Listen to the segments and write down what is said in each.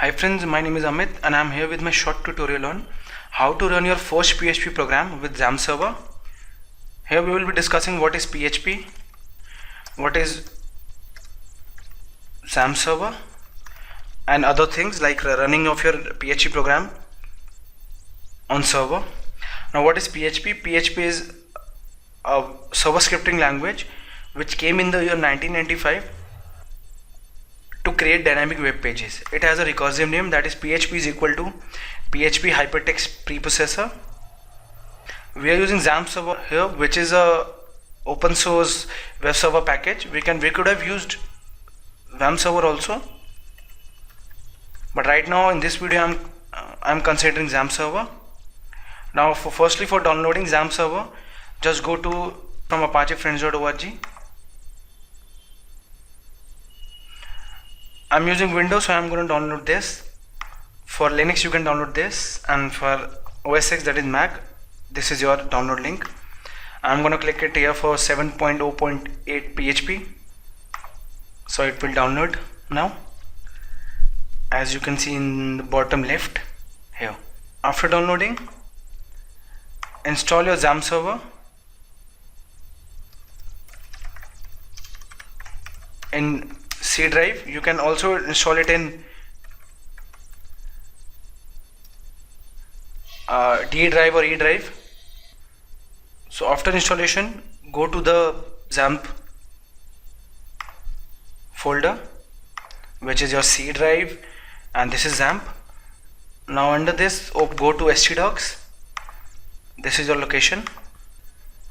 Hi friends, my name is Amit and I am here with my short tutorial on how to run your first PHP program with XAMPP server. Here we will be discussing what is PHP, what is XAMPP server and other things like running of your PHP program on server. Now what is PHP? PHP is a server scripting language which came in the year 1995 to create dynamic web pages. It has a recursive name, that is PHP is equal to PHP hypertext preprocessor. We are using XAMPP server here, which is a open source web server package. We could have used XAMPP server also, but right now in this video I'm considering XAMPP server. Now firstly for downloading XAMPP server, just go to from apachefriends.org. I'm using Windows, so I'm going to download this. For Linux you can download this, and for OS X, that is Mac, this is your download link. I'm going to click it here for 7.0.8 PHP, so it will download now, as you can see in the bottom left here. After downloading, install your XAMPP server in C drive. You can also install it in D drive or E drive. So after installation, go to the XAMPP folder, which is your C drive, and this is XAMPP. Now under this, go to htdocs. This is your location.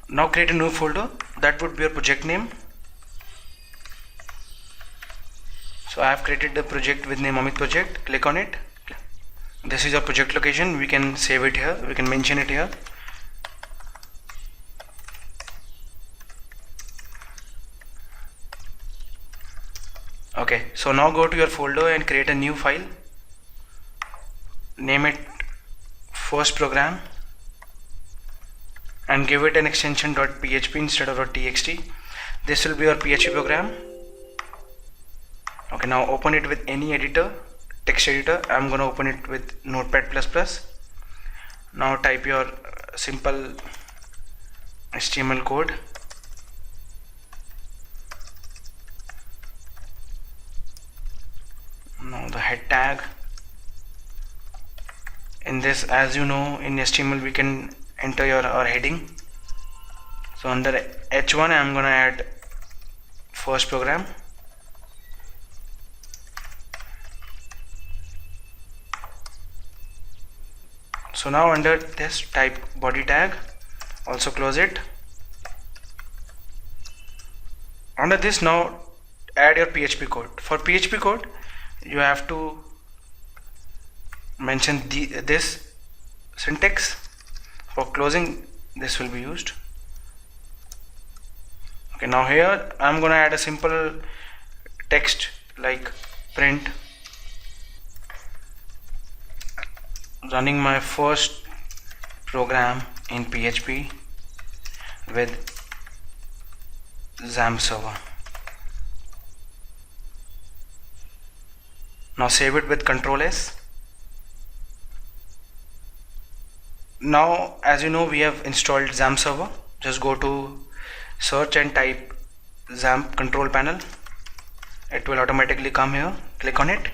Now create a new folder, that would be your project name. So I have created the project with name Amit project. Click on it. This is your project location. We can save it here, we can mention it here. Okay, so now go to your folder and create a new file. Name it first program and give it an extension .php instead of .txt. This will be your PHP program. Okay, now open it with any editor, text editor. I'm going to open it with Notepad++. Now type your simple HTML code. Now the head tag. In this, as you know, in HTML we can enter our heading. So under H1 I'm going to add first program. So now under this, type body tag, also close it. Under this, now add your PHP code. For PHP code, you have to mention this syntax. For closing, this will be used. Okay, now here I'm gonna add a simple text like print running my first program in PHP with XAMPP server. Now save it with Ctrl S. Now as you know, we have installed XAMPP server. Just go to search and type XAMPP control panel. It will automatically come here. Click on it.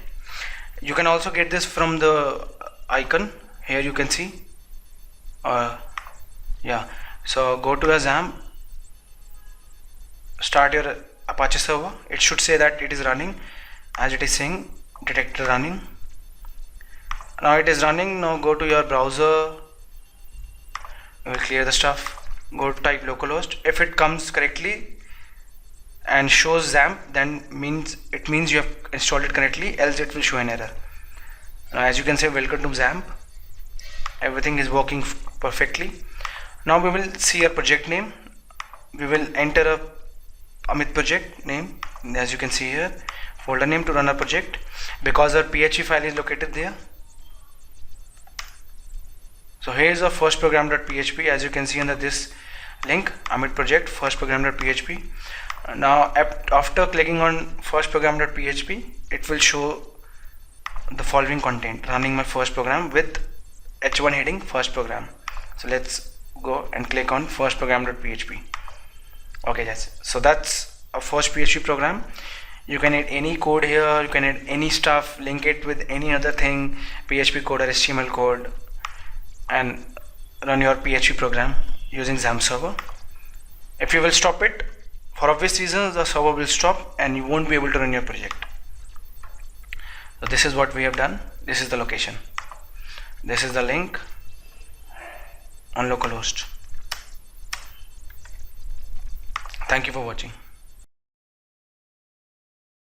You can also get this from the icon here, you can see. So go to a XAMPP, start your Apache server. It should say that it is running, as it is saying detector running. Now it is running. Now go to your browser, we'll clear the stuff. Go to type localhost. If it comes correctly and shows XAMPP, then it means you have installed it correctly, else it will show an error. Now as you can say, welcome to XAMPP. Everything is working perfectly. Now we will see our project name. We will enter a Amit project name, as you can see here, folder name to run our project, because our PHP file is located there. So here is our first program.php, as you can see under this link, Amit project first program.php. Now after clicking on first program.php, it will show the following content, running my first program with h1 heading first program. So let's go and click on first program.php. Okay guys, so that's a first PHP program. You can add any code here, you can add any stuff, link it with any other thing, PHP code or HTML code, and run your PHP program using XAMPP server. If you will stop it, for obvious reasons the server will stop and you won't be able to run your project. So this is what we have done. This is the location, this is the link on localhost. Thank you for watching.